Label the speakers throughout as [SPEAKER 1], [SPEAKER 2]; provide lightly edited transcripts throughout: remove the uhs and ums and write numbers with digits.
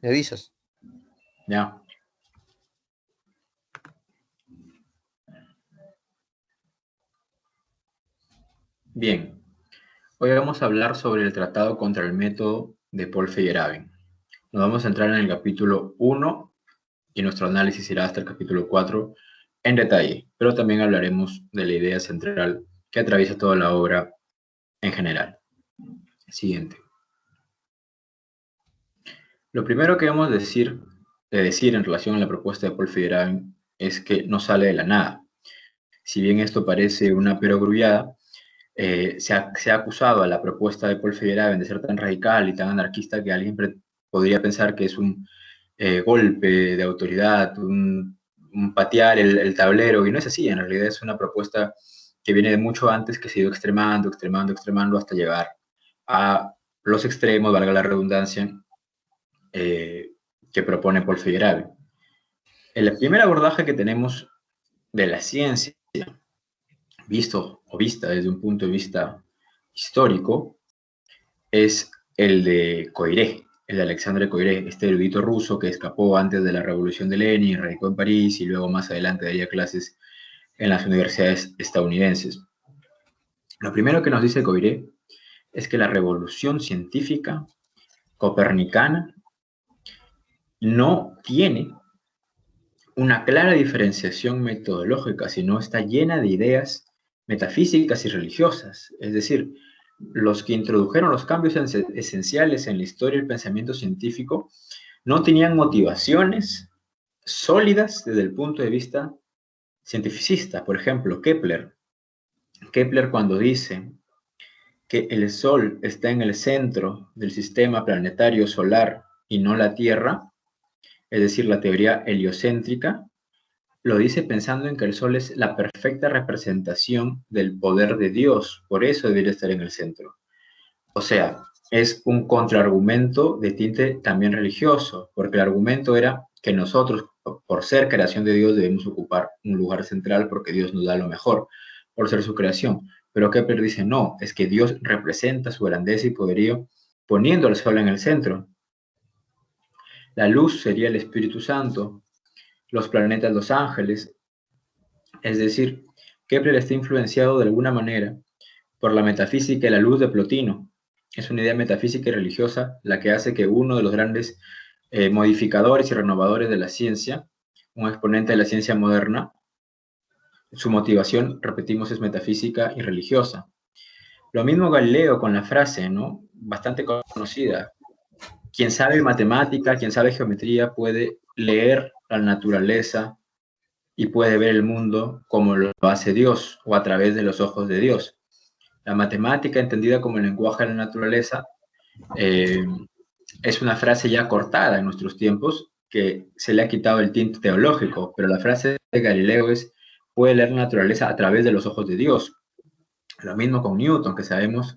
[SPEAKER 1] Me avisas.
[SPEAKER 2] Ya. Bien. Hoy vamos a hablar sobre el tratado contra el método de Paul Feyerabend. Nos vamos a entrar en el capítulo 1 y nuestro análisis irá hasta el capítulo 4 en detalle, pero también hablaremos de la idea central que atraviesa toda la obra en general. Siguiente. Lo primero que debemos decir en relación a la propuesta de Paul Feyerabend es que no sale de la nada. Si bien esto parece una perogrullada, se ha acusado a la propuesta de Paul Feyerabend de ser tan radical y tan anarquista que alguien podría pensar que es un golpe de autoridad, un patear el tablero, y no es así. En realidad es una propuesta que viene de mucho antes, que se ha ido extremando hasta llegar a los extremos, valga la redundancia, que propone Paul Feyerabend. El primer abordaje que tenemos de la ciencia, visto o vista desde un punto de vista histórico, es el de Coiré, el de Alexandre Coiré, este erudito ruso que escapó antes de la revolución de Lenin, radicó en París y luego más adelante daría clases en las universidades estadounidenses. Lo primero que nos dice Coiré es que la revolución científica copernicana no tiene una clara diferenciación metodológica, sino está llena de ideas metafísicas y religiosas. Es decir, los que introdujeron los cambios esenciales en la historia del pensamiento científico no tenían motivaciones sólidas desde el punto de vista cientificista. Por ejemplo, Kepler cuando dice que el Sol está en el centro del sistema planetario solar y no la Tierra, es decir, la teoría heliocéntrica, lo dice pensando en que el Sol es la perfecta representación del poder de Dios, por eso debería estar en el centro. O sea, es un contraargumento de tinte también religioso, porque el argumento era que nosotros, por ser creación de Dios, debemos ocupar un lugar central porque Dios nos da lo mejor, por ser su creación. Pero Kepler dice, no, es que Dios representa su grandeza y poderío poniendo al Sol en el centro. La luz sería el Espíritu Santo, los planetas los ángeles. Es decir, Kepler está influenciado de alguna manera por la metafísica y la luz de Plotino. Es una idea metafísica y religiosa la que hace que uno de los grandes modificadores y renovadores de la ciencia, un exponente de la ciencia moderna, su motivación, repetimos, es metafísica y religiosa. Lo mismo Galileo con la frase, ¿no? Bastante conocida. Quien sabe matemática, quien sabe geometría puede leer la naturaleza y puede ver el mundo como lo hace Dios o a través de los ojos de Dios. La matemática, entendida como el lenguaje de la naturaleza, es una frase ya cortada en nuestros tiempos que se le ha quitado el tinte teológico, pero la frase de Galileo es, puede leer la naturaleza a través de los ojos de Dios. Lo mismo con Newton, que sabemos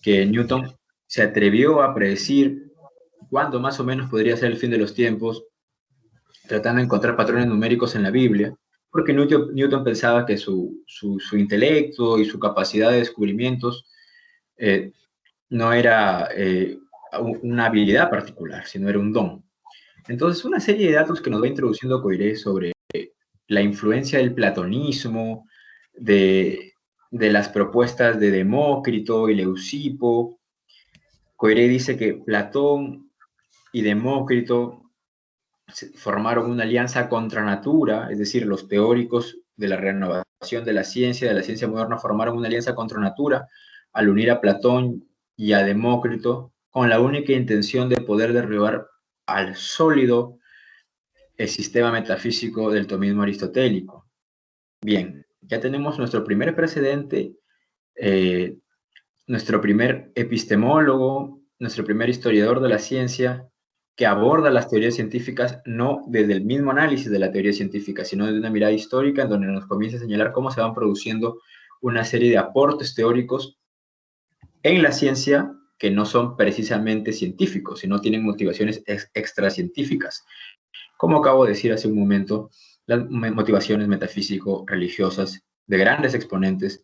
[SPEAKER 2] que Newton se atrevió a predecir cuándo más o menos podría ser el fin de los tiempos, tratando de encontrar patrones numéricos en la Biblia, porque Newton pensaba que su intelecto y su capacidad de descubrimientos no era una habilidad particular, sino era un don. Entonces, una serie de datos que nos va introduciendo Coiré sobre la influencia del platonismo, de las propuestas de Demócrito y Leucipo. Coiré dice que Platón y Demócrito formaron una alianza contra natura, es decir, los teóricos de la renovación de la ciencia moderna, formaron una alianza contra natura al unir a Platón y a Demócrito con la única intención de poder derribar al sólido el sistema metafísico del tomismo aristotélico. Bien, ya tenemos nuestro primer precedente, nuestro primer epistemólogo, nuestro primer historiador de la ciencia, que aborda las teorías científicas no desde el mismo análisis de la teoría científica, sino desde una mirada histórica en donde nos comienza a señalar cómo se van produciendo una serie de aportes teóricos en la ciencia que no son precisamente científicos, sino tienen motivaciones extracientíficas. Como acabo de decir hace un momento, las motivaciones metafísico-religiosas de grandes exponentes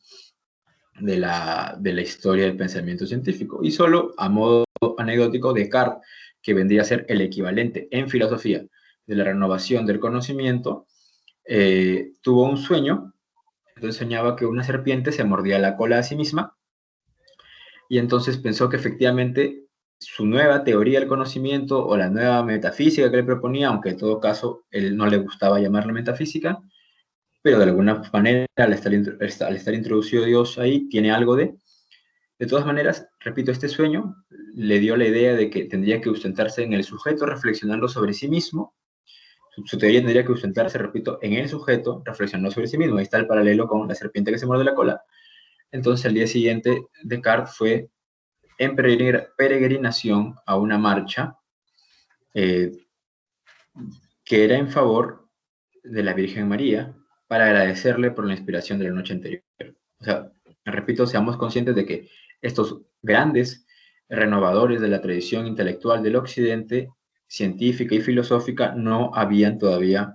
[SPEAKER 2] de la historia del pensamiento científico. Y solo a modo anecdótico, Descartes, que vendría a ser el equivalente en filosofía de la renovación del conocimiento, tuvo un sueño. Entonces soñaba que una serpiente se mordía la cola a sí misma, y entonces pensó que efectivamente su nueva teoría del conocimiento o la nueva metafísica que le proponía, aunque en todo caso él no le gustaba llamarla metafísica, pero de alguna manera al estar introducido Dios ahí, tiene algo de todas maneras, repito, este sueño le dio la idea de que tendría que sustentarse en el sujeto reflexionando sobre sí mismo. Su teoría tendría que sustentarse, repito, en el sujeto reflexionando sobre sí mismo. Ahí está el paralelo con la serpiente que se muerde la cola. Entonces, al día siguiente, Descartes fue en peregrinación a una marcha eh, que era en favor de la Virgen María para agradecerle por la inspiración de la noche anterior. O sea, repito, seamos conscientes de que estos grandes renovadores de la tradición intelectual del Occidente, científica y filosófica, no habían todavía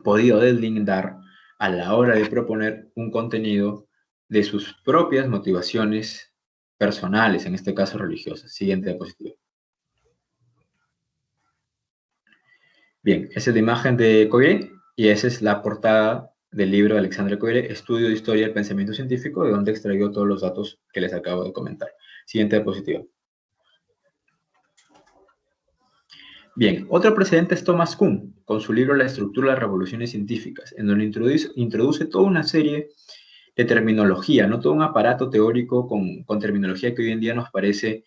[SPEAKER 2] podido deslindar a la hora de proponer un contenido de sus propias motivaciones personales, en este caso religiosas. Siguiente diapositiva. Bien, esa es la imagen de Coiré y esa es la portada del libro de Alexandre Coiré, Estudio de Historia del Pensamiento Científico, de donde extraigo todos los datos que les acabo de comentar. Siguiente diapositiva. Bien, otro precedente es Thomas Kuhn, con su libro La estructura de las revoluciones científicas, en donde introduce toda una serie de terminología, no todo un aparato teórico con terminología que hoy en día nos parece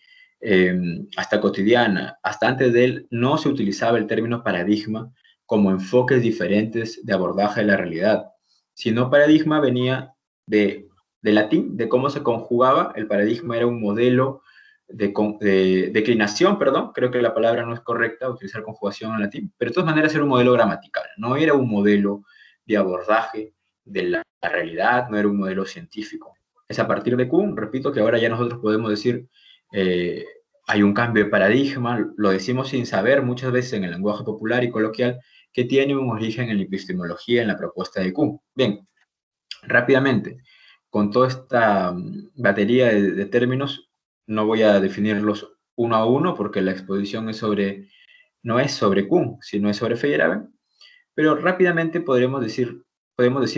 [SPEAKER 2] hasta cotidiana. Hasta antes de él no se utilizaba el término paradigma como enfoques diferentes de abordaje de la realidad, sino paradigma venía de latín, de cómo se conjugaba. El paradigma era un modelo de declinación, perdón, creo que la palabra no es correcta, utilizar conjugación en latín, pero de todas maneras era un modelo gramatical, no era un modelo de abordaje de la realidad, no era un modelo científico. Es a partir de Kuhn, repito, que ahora ya nosotros podemos decir, hay un cambio de paradigma, lo decimos sin saber muchas veces en el lenguaje popular y coloquial, que tiene un origen en la epistemología, en la propuesta de Kuhn. Bien, rápidamente, con toda esta batería de términos, no voy a definirlos uno a uno porque la exposición no es sobre Kuhn, sino es sobre Feyerabend, pero rápidamente podemos decir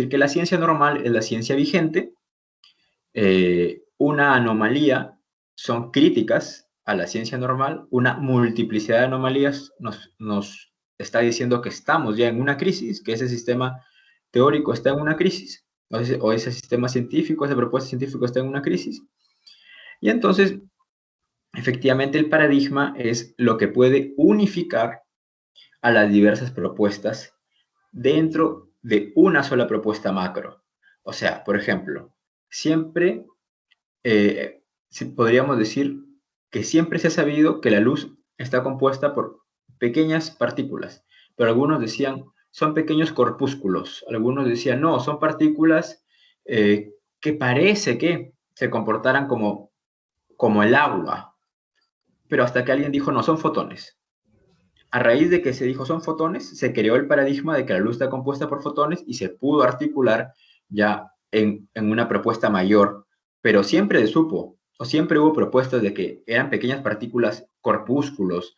[SPEAKER 2] que la ciencia normal es la ciencia vigente. Una anomalía son críticas a la ciencia normal. Una multiplicidad de anomalías nos está diciendo que estamos ya en una crisis, que ese sistema teórico está en una crisis, o ese sistema científico, esa propuesta científica está en una crisis. Y entonces, efectivamente, el paradigma es lo que puede unificar a las diversas propuestas dentro de una sola propuesta macro. O sea, por ejemplo, siempre podríamos decir que siempre se ha sabido que la luz está compuesta por pequeñas partículas, pero algunos decían son pequeños corpúsculos, algunos decían no, son partículas que parece que se comportaran como el agua, pero hasta que alguien dijo no, son fotones. A raíz de que se dijo son fotones, se creó el paradigma de que la luz está compuesta por fotones y se pudo articular ya en una propuesta mayor, pero siempre se supo, o siempre hubo propuestas de que eran pequeñas partículas, corpúsculos,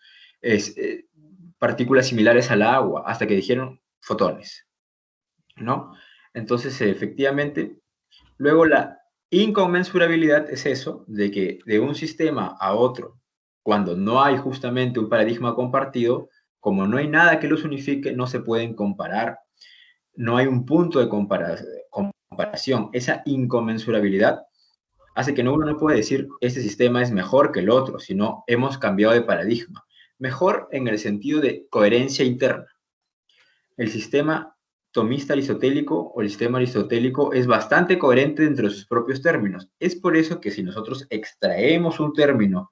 [SPEAKER 2] partículas similares al agua, hasta que dijeron fotones, ¿no? Entonces, efectivamente, luego la inconmensurabilidad es eso, de que de un sistema a otro, cuando no hay justamente un paradigma compartido, como no hay nada que los unifique, no se pueden comparar, no hay un punto de comparación. Esa inconmensurabilidad hace que uno no puede decir este sistema es mejor que el otro, sino hemos cambiado de paradigma. Mejor en el sentido de coherencia interna. El sistema tomista aristotélico o el sistema aristotélico es bastante coherente dentro de sus propios términos. Es por eso que si nosotros extraemos un término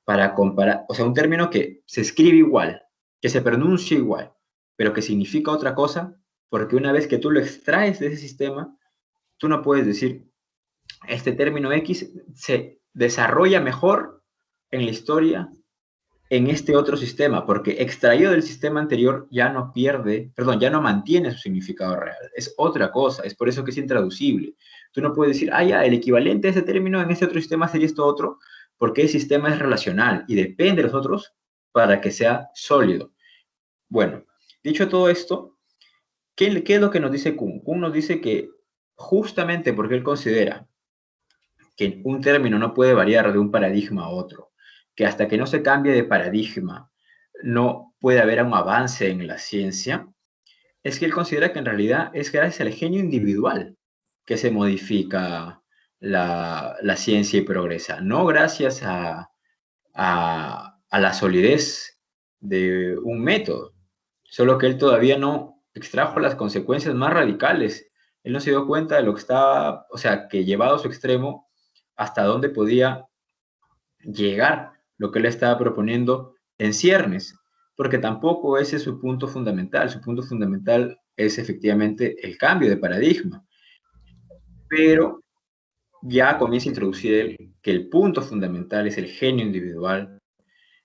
[SPEAKER 2] para comparar, o sea, un término que se escribe igual, que se pronuncia igual, pero que significa otra cosa, porque una vez que tú lo extraes de ese sistema, tú no puedes decir, este término X se desarrolla mejor en la historia en este otro sistema, porque extraído del sistema anterior ya no pierde, perdón, ya no mantiene su significado real. Es otra cosa, es por eso que es intraducible. Tú no puedes decir, ah, ya, el equivalente a ese término en este otro sistema sería esto otro, porque el sistema es relacional y depende de los otros, para que sea sólido. Bueno, dicho todo esto, ¿qué es lo que nos dice Kuhn? Kuhn nos dice que justamente porque él considera que un término no puede variar de un paradigma a otro, que hasta que no se cambie de paradigma no puede haber un avance en la ciencia, es que él considera que en realidad es gracias al genio individual que se modifica la ciencia y progresa, no gracias a la solidez de un método, solo que él todavía no extrajo las consecuencias más radicales. Él no se dio cuenta de lo que estaba, o sea, que llevado a su extremo, hasta dónde podía llegar lo que él estaba proponiendo en ciernes, porque tampoco ese es su punto fundamental. Su punto fundamental es efectivamente el cambio de paradigma, pero ya comienza a introducir él que el punto fundamental es el genio individual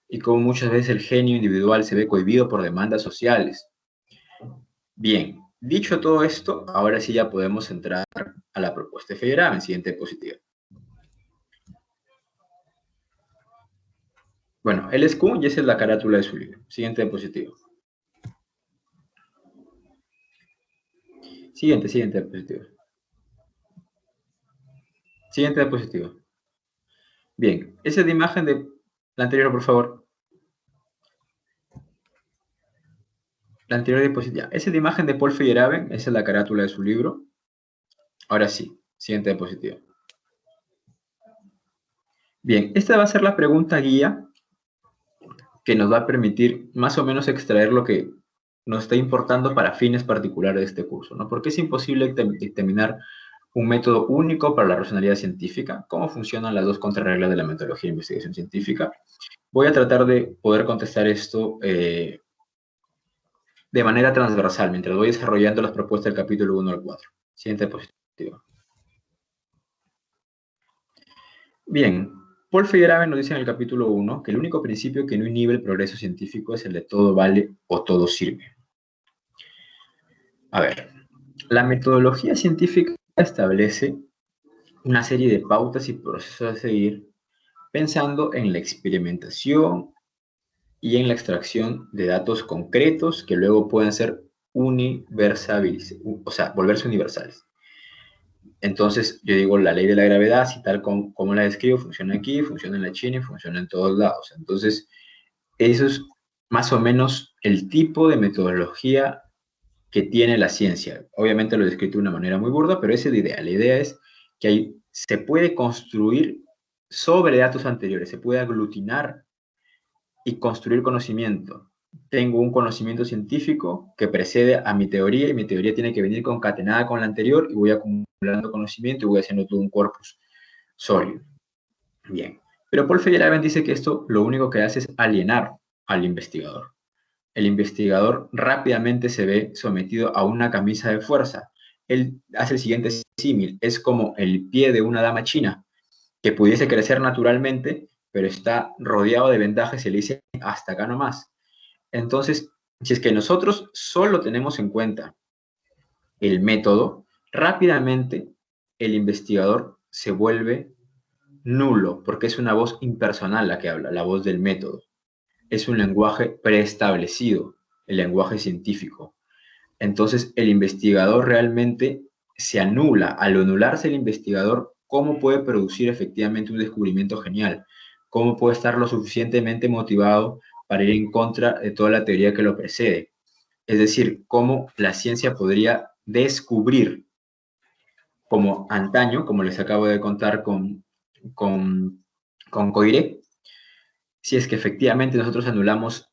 [SPEAKER 2] y como muchas veces el genio individual se ve cohibido por demandas sociales. Bien, dicho todo esto, ahora sí ya podemos entrar a la propuesta de Feyerabend, siguiente diapositiva. Bueno, él es Kuhn y esa es la carátula de su libro. Siguiente diapositiva. Siguiente diapositiva. Siguiente diapositiva. Bien, esa es la imagen de la anterior, por favor. La anterior diapositiva. Esa es la imagen de Paul Feyerabend, esa es la carátula de su libro. Ahora sí, siguiente diapositiva. Bien, esta va a ser la pregunta guía que nos va a permitir más o menos extraer lo que nos está importando para fines particulares de este curso, ¿no? Porque es imposible determinar un método único para la racionalidad científica, cómo funcionan las dos contrarreglas de la metodología de investigación científica. Voy a tratar de poder contestar esto de manera transversal, mientras voy desarrollando las propuestas del capítulo 1 al 4. Siguiente diapositiva. Bien, Paul Feyerabend nos dice en el capítulo 1 que el único principio que no inhibe el progreso científico es el de todo vale o todo sirve. A ver, la metodología científica establece una serie de pautas y procesos a seguir pensando en la experimentación y en la extracción de datos concretos que luego pueden ser universales, o sea, volverse universales. Entonces, yo digo, la ley de la gravedad, si tal como la describo, funciona aquí, funciona en la China y funciona en todos lados. Entonces, eso es más o menos el tipo de metodología que tiene la ciencia. Obviamente lo he descrito de una manera muy burda, pero esa es la idea. La idea es que se puede construir sobre datos anteriores, se puede aglutinar y construir conocimiento. Tengo un conocimiento científico que precede a mi teoría y mi teoría tiene que venir concatenada con la anterior y voy acumulando conocimiento y voy haciendo todo un corpus sólido. Bien, pero Paul Feyerabend dice que esto lo único que hace es alienar al investigador. El investigador rápidamente se ve sometido a una camisa de fuerza. Él hace el siguiente símil, es como el pie de una dama china que pudiese crecer naturalmente, pero está rodeado de ventajas y se le dice hasta acá nomás. Entonces, si es que nosotros solo tenemos en cuenta el método, rápidamente el investigador se vuelve nulo, porque es una voz impersonal la que habla, la voz del método. Es un lenguaje preestablecido, el lenguaje científico. Entonces, el investigador realmente se anula. Al anularse el investigador, ¿cómo puede producir efectivamente un descubrimiento genial? ¿Cómo puede estar lo suficientemente motivado para ir en contra de toda la teoría que lo precede? Es decir, cómo la ciencia podría descubrir, como antaño, como les acabo de contar con Coiré, si es que efectivamente nosotros anulamos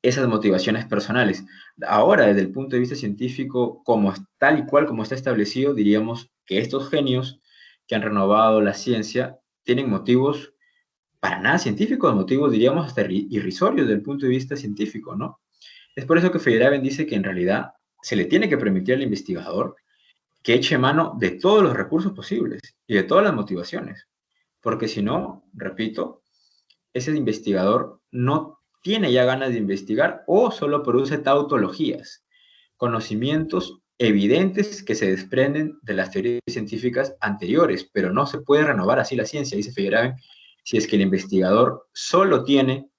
[SPEAKER 2] esas motivaciones personales. Ahora, desde el punto de vista científico, como tal y cual como está establecido, diríamos que estos genios que han renovado la ciencia tienen motivos para nada científicos, motivos diríamos hasta irrisorios desde el punto de vista científico, ¿no? Es por eso que Feyerabend dice que en realidad se le tiene que permitir al investigador que eche mano de todos los recursos posibles y de todas las motivaciones, porque si no, repito, ese investigador no tiene ya ganas de investigar o solo produce tautologías, conocimientos evidentes que se desprenden de las teorías científicas anteriores, pero no se puede renovar así la ciencia, dice Feyerabend, si es que el investigador solo tiene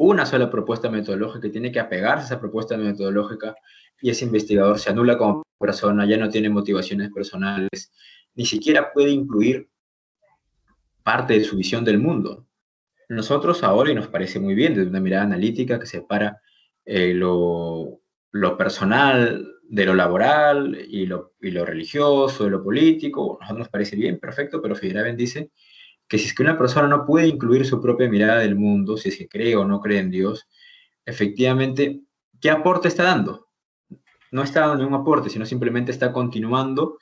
[SPEAKER 2] una sola propuesta metodológica y tiene que apegarse a esa propuesta metodológica y ese investigador se anula como persona, ya no tiene motivaciones personales, ni siquiera puede incluir parte de su visión del mundo. Nosotros ahora, y nos parece muy bien, desde una mirada analítica que separa lo personal de lo laboral y lo religioso, de lo político, a nosotros nos parece bien, perfecto, pero Feyerabend dice que si es que una persona no puede incluir su propia mirada del mundo, si es que cree o no cree en Dios, efectivamente, ¿qué aporte está dando? No está dando ningún aporte, sino simplemente está continuando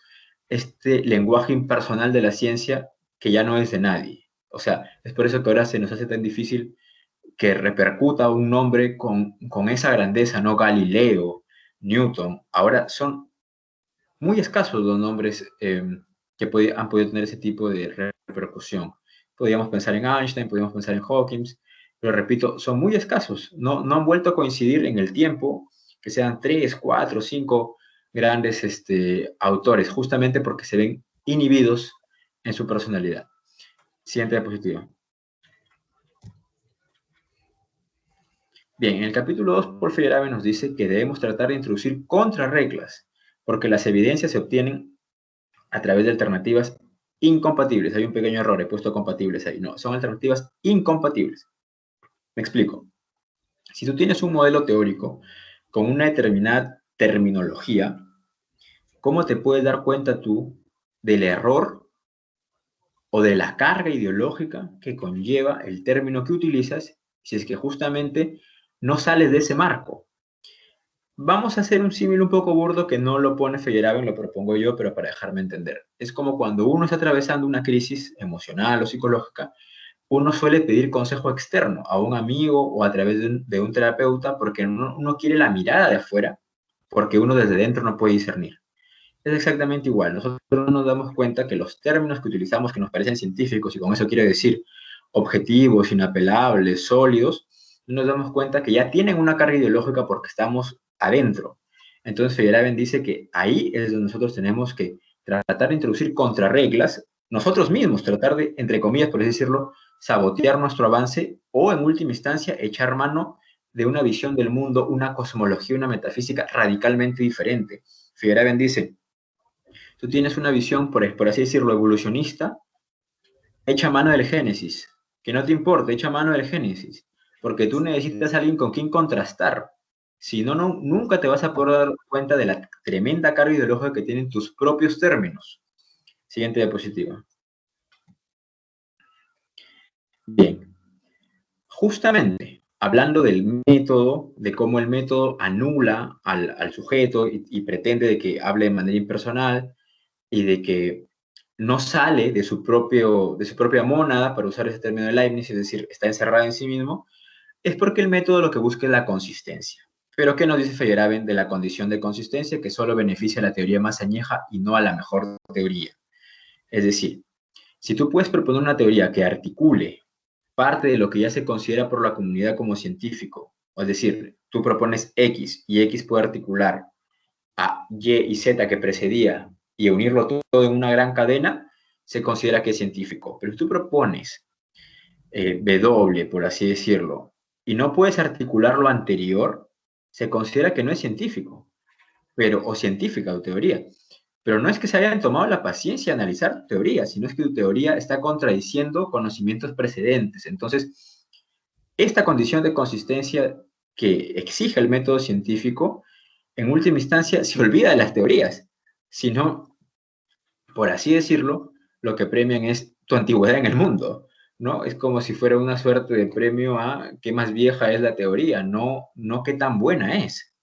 [SPEAKER 2] este lenguaje impersonal de la ciencia que ya no es de nadie. O sea, es por eso que ahora se nos hace tan difícil que repercuta un nombre con esa grandeza, ¿no? Galileo, Newton. Ahora son muy escasos los nombres que han podido tener ese tipo de repercusión. Podríamos pensar en Einstein, podríamos pensar en Hawking, pero repito, son muy escasos. No han vuelto a coincidir en el tiempo que sean 3, 4, 5 grandes autores, justamente porque se ven inhibidos en su personalidad. Siguiente diapositiva. Bien, en el capítulo 2, Paul Feyerabend nos dice que debemos tratar de introducir contrarreglas, porque las evidencias se obtienen a través de alternativas incompatibles. Hay un pequeño error, he puesto compatibles ahí. No, son alternativas incompatibles. Me explico. Si tú tienes un modelo teórico con una determinada terminología, ¿cómo te puedes dar cuenta tú del error o de la carga ideológica que conlleva el término que utilizas si es que justamente no sales de ese marco? Vamos a hacer un símil un poco burdo que no lo pone Feyerabend, lo propongo yo, pero para dejarme entender. Es como cuando uno está atravesando una crisis emocional o psicológica, uno suele pedir consejo externo a un amigo o a través de un terapeuta porque uno quiere la mirada de afuera, porque uno desde dentro no puede discernir. Es exactamente igual. Nosotros nos damos cuenta que los términos que utilizamos que nos parecen científicos, y con eso quiero decir objetivos, inapelables, sólidos, nos damos cuenta que ya tienen una carga ideológica porque estamos adentro. Entonces Feyerabend dice que ahí es donde nosotros tenemos que tratar de introducir contrarreglas, nosotros mismos, tratar de, entre comillas, por así decirlo, sabotear nuestro avance o, en última instancia, echar mano de una visión del mundo, una cosmología, una metafísica radicalmente diferente. Feyerabend dice, tú tienes una visión, por así decirlo, evolucionista, echa mano del Génesis, que no te importa, echa mano del Génesis, porque tú necesitas a alguien con quien contrastar. Si no, nunca te vas a poder dar cuenta de la tremenda carga ideológica que tienen tus propios términos. Siguiente diapositiva. Bien, justamente hablando del método, de cómo el método anula al sujeto y pretende de que hable de manera impersonal y de que no sale de su propia mónada, para usar ese término de Leibniz, es decir, está encerrado en sí mismo, es porque el método lo que busca es la consistencia. Pero ¿qué nos dice Feyerabend de la condición de consistencia? Que solo beneficia a la teoría más añeja y no a la mejor teoría. Es decir, si tú puedes proponer una teoría que articule parte de lo que ya se considera por la comunidad como científico, es decir, tú propones X y X puede articular a Y y Z que precedía y unirlo todo en una gran cadena, se considera que es científico. Pero si tú propones W, por así decirlo, y no puedes articular lo anterior, se considera que no es científico, o científica tu teoría. Pero no es que se hayan tomado la paciencia de analizar tu teoría, sino es que tu teoría está contradiciendo conocimientos precedentes. Entonces, esta condición de consistencia que exige el método científico, en última instancia, se olvida de las teorías, sino, por así decirlo, lo que premian es tu antigüedad en el mundo, ¿no? Es como si fuera una suerte de premio a qué más vieja es la teoría, no qué tan buena es.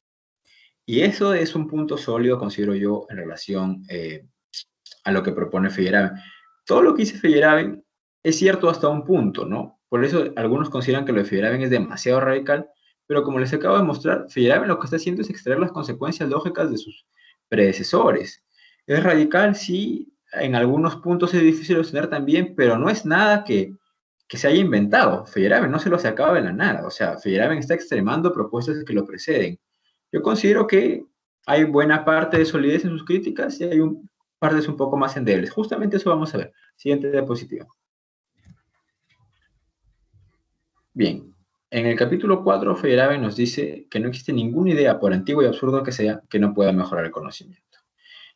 [SPEAKER 2] Y eso es un punto sólido, considero yo, en relación a lo que propone Feyerabend. Todo lo que dice Feyerabend es cierto hasta un punto, ¿no? Por eso algunos consideran que lo de Feyerabend es demasiado radical, pero como les acabo de mostrar, Feyerabend lo que está haciendo es extraer las consecuencias lógicas de sus predecesores. Es radical, sí, en algunos puntos es difícil de obtener también, pero no es nada que se haya inventado. Feyerabend no se lo sacaba de la nada, o sea, Feyerabend está extremando propuestas que lo preceden. Yo considero que hay buena parte de solidez en sus críticas y hay partes un poco más endebles. Justamente eso vamos a ver. Siguiente diapositiva. Bien, En el capítulo 4, Feyerabend nos dice que no existe ninguna idea, por antigua y absurda que sea, que no pueda mejorar el conocimiento.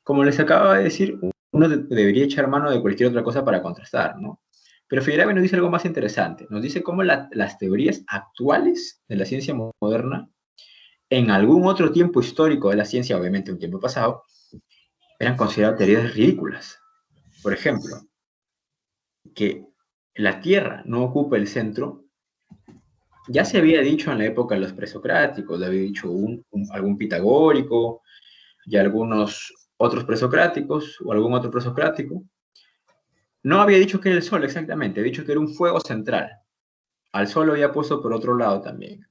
[SPEAKER 2] Como les acaba de decir, uno debería echar mano de cualquier otra cosa para contrastar, ¿no? Pero Feyerabend nos dice algo más interesante. Nos dice cómo las teorías actuales de la ciencia moderna, en algún otro tiempo histórico de la ciencia, obviamente un tiempo pasado, eran consideradas teorías ridículas. Por ejemplo, que la Tierra no ocupa el centro, ya se había dicho en la época de los presocráticos, lo había dicho algún pitagórico y algunos otros presocráticos o algún otro presocrático. No había dicho que era el Sol exactamente, había dicho que era un fuego central. Al Sol lo había puesto por otro lado también.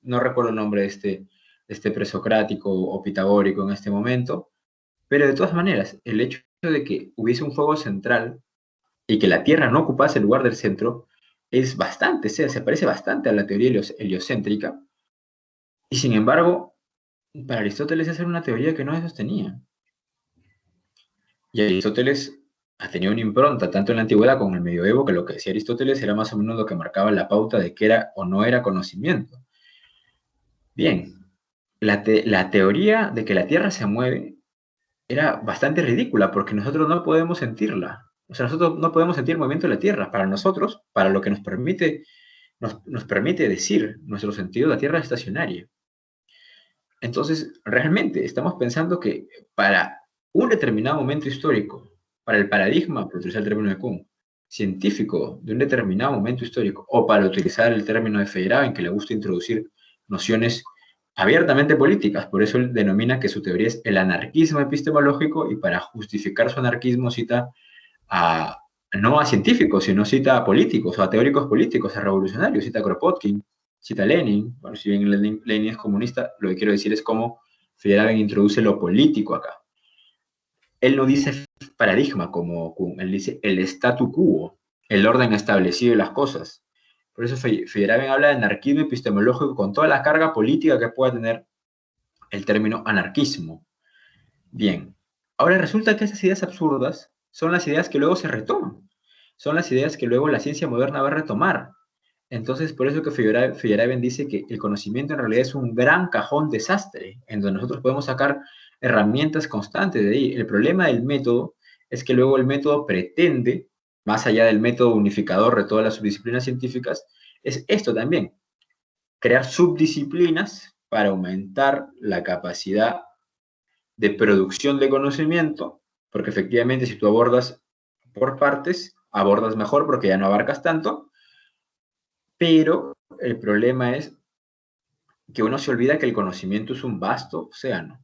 [SPEAKER 2] No recuerdo el nombre de este presocrático o pitagórico en este momento, pero de todas maneras, el hecho de que hubiese un fuego central y que la Tierra no ocupase el lugar del centro es bastante, se parece bastante a la teoría heliocéntrica, y sin embargo, para Aristóteles esa era una teoría que no se sostenía. Y Aristóteles ha tenido una impronta tanto en la antigüedad como en el medioevo, que lo que decía Aristóteles era más o menos lo que marcaba la pauta de qué era o no era conocimiento. Bien, la teoría de que la Tierra se mueve era bastante ridícula porque nosotros no podemos sentirla. O sea, nosotros no podemos sentir el movimiento de la Tierra. Para nosotros, para lo que nos permite decir nuestro sentido, la Tierra es estacionaria. Entonces, realmente estamos pensando que para un determinado momento histórico, para el paradigma, por utilizar el término de Kuhn, científico de un determinado momento histórico, o para utilizar el término de Feyerabend, que le gusta introducir nociones abiertamente políticas, por eso él denomina que su teoría es el anarquismo epistemológico, y para justificar su anarquismo cita no a científicos, sino cita a políticos, o a teóricos políticos, a revolucionarios, cita a Kropotkin, cita a Lenin. Bueno, si bien Lenin es comunista, lo que quiero decir es cómo Feyerabend introduce lo político acá. Él no dice paradigma como Kuhn, él dice el statu quo, el orden establecido de las cosas. Por eso Feyerabend habla de anarquismo epistemológico con toda la carga política que pueda tener el término anarquismo. Bien, ahora resulta que esas ideas absurdas son las ideas que luego se retoman, son las ideas que luego la ciencia moderna va a retomar. Entonces, por eso que Feyerabend dice que el conocimiento en realidad es un gran cajón desastre, en donde nosotros podemos sacar herramientas constantes de ahí. El problema del método es que luego el método pretende, más allá del método unificador de todas las subdisciplinas científicas, es esto también, crear subdisciplinas para aumentar la capacidad de producción de conocimiento, porque efectivamente si tú abordas por partes, abordas mejor porque ya no abarcas tanto, pero el problema es que uno se olvida que el conocimiento es un vasto océano,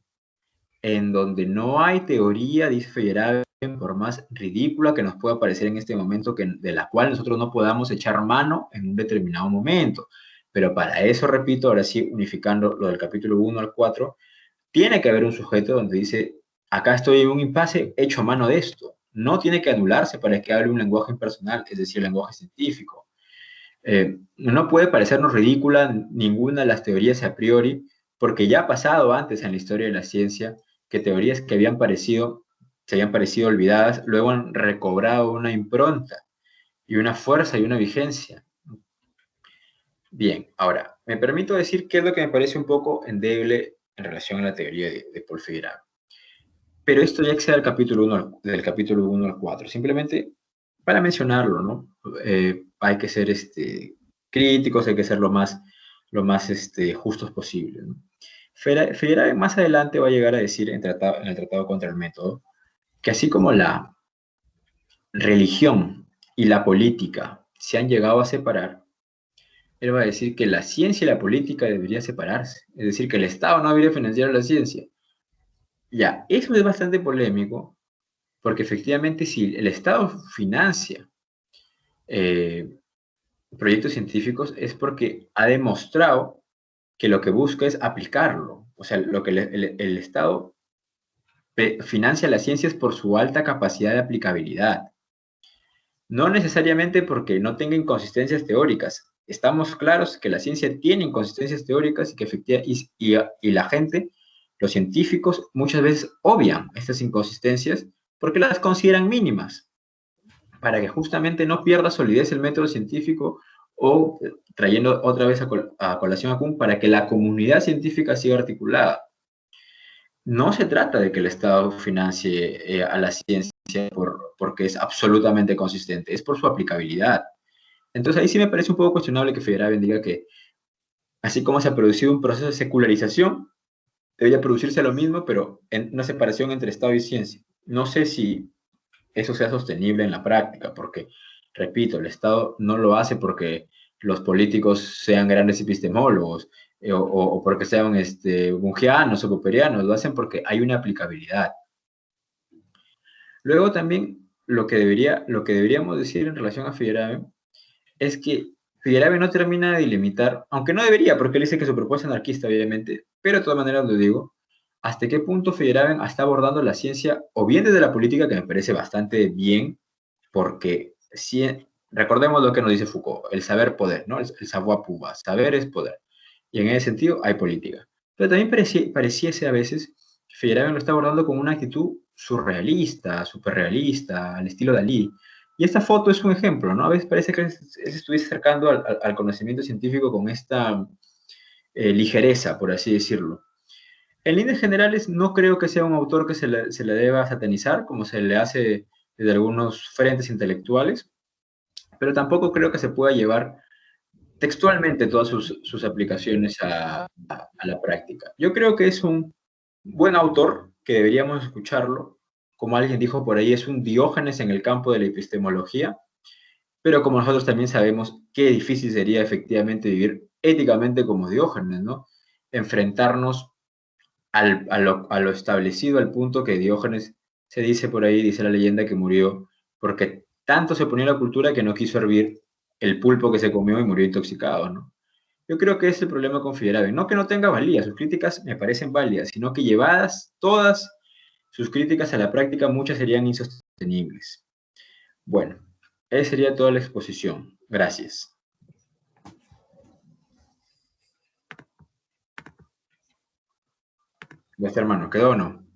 [SPEAKER 2] en donde no hay teoría, dice Feyerabend, por más ridícula que nos pueda parecer en este momento, de la cual nosotros no podamos echar mano en un determinado momento. Pero para eso, repito, ahora sí, unificando lo del capítulo 1 al 4, tiene que haber un sujeto donde dice, acá estoy en un impasse, echo mano de esto. No tiene que anularse para que hable un lenguaje impersonal, es decir, el lenguaje científico. No puede parecernos ridícula ninguna de las teorías a priori, porque ya ha pasado antes en la historia de la ciencia que teorías que se habían parecido olvidadas, luego han recobrado una impronta y una fuerza y una vigencia. Bien, ahora, me permito decir qué es lo que me parece un poco endeble en relación a la teoría de Paul Feyerabend. Pero esto ya excede del capítulo 1 al 4. Simplemente para mencionarlo, ¿no? Hay que ser críticos, hay que ser lo más justos posible, ¿no? Feyerabend más adelante va a llegar a decir en el Tratado contra el Método que así como la religión y la política se han llegado a separar, él va a decir que la ciencia y la política deberían separarse. Es decir, que el Estado no debería financiar a la ciencia. Ya, eso es bastante polémico, porque efectivamente si el Estado financia eh, proyectos científicos es porque ha demostrado que lo que busca es aplicarlo. O sea, lo que el Estado financia las ciencias por su alta capacidad de aplicabilidad. No necesariamente porque no tenga inconsistencias teóricas. Estamos claros que la ciencia tiene inconsistencias teóricas y que efectivamente, y la gente, los científicos, muchas veces obvian estas inconsistencias porque las consideran mínimas, para que justamente no pierda solidez el método científico o trayendo otra vez a colación a Kuhn para que la comunidad científica siga articulada. No se trata de que el Estado financie a la ciencia porque es absolutamente consistente, es por su aplicabilidad. Entonces ahí sí me parece un poco cuestionable que Feyerabend diga que así como se ha producido un proceso de secularización, debería producirse lo mismo, pero en una separación entre Estado y ciencia. No sé si eso sea sostenible en la práctica, porque, repito, el Estado no lo hace porque los políticos sean grandes epistemólogos o porque sean bungianos o popperianos, lo hacen porque hay una aplicabilidad. Luego también lo que deberíamos decir en relación a Feyerabend es que Feyerabend no termina de delimitar, aunque no debería, porque él dice que su propuesta es anarquista, obviamente, pero de todas maneras lo digo, hasta qué punto Feyerabend está abordando la ciencia, o bien desde la política, que me parece bastante bien, porque si, recordemos lo que nos dice Foucault, el saber poder, ¿no? El savoir pouvoir, saber es poder. Y en ese sentido hay política. Pero también pareciese a veces que Feyerabend lo está abordando con una actitud surrealista, superrealista, al estilo Dalí. Y esta foto es un ejemplo, ¿no? A veces parece que se estuviese acercando al conocimiento científico con esta ligereza, por así decirlo. En líneas generales, no creo que sea un autor que se le deba satanizar, como se le hace desde algunos frentes intelectuales, pero tampoco creo que se pueda llevar textualmente todas sus aplicaciones a la práctica. Yo creo que es un buen autor, que deberíamos escucharlo. Como alguien dijo por ahí, es un Diógenes en el campo de la epistemología, pero como nosotros también sabemos qué difícil sería efectivamente vivir éticamente como Diógenes, ¿no? Enfrentarnos a lo establecido, al punto que Diógenes se dice por ahí, dice la leyenda, que murió porque tanto se ponía la cultura que no quiso hervir el pulpo que se comió y murió intoxicado, ¿no? Yo creo que es el problema con Feyerabend. No que no tenga valía, sus críticas me parecen válidas, sino que llevadas todas sus críticas a la práctica, muchas serían insostenibles. Bueno, esa sería toda la exposición. Gracias. ¿Ya está, hermano? ¿Quedó o no?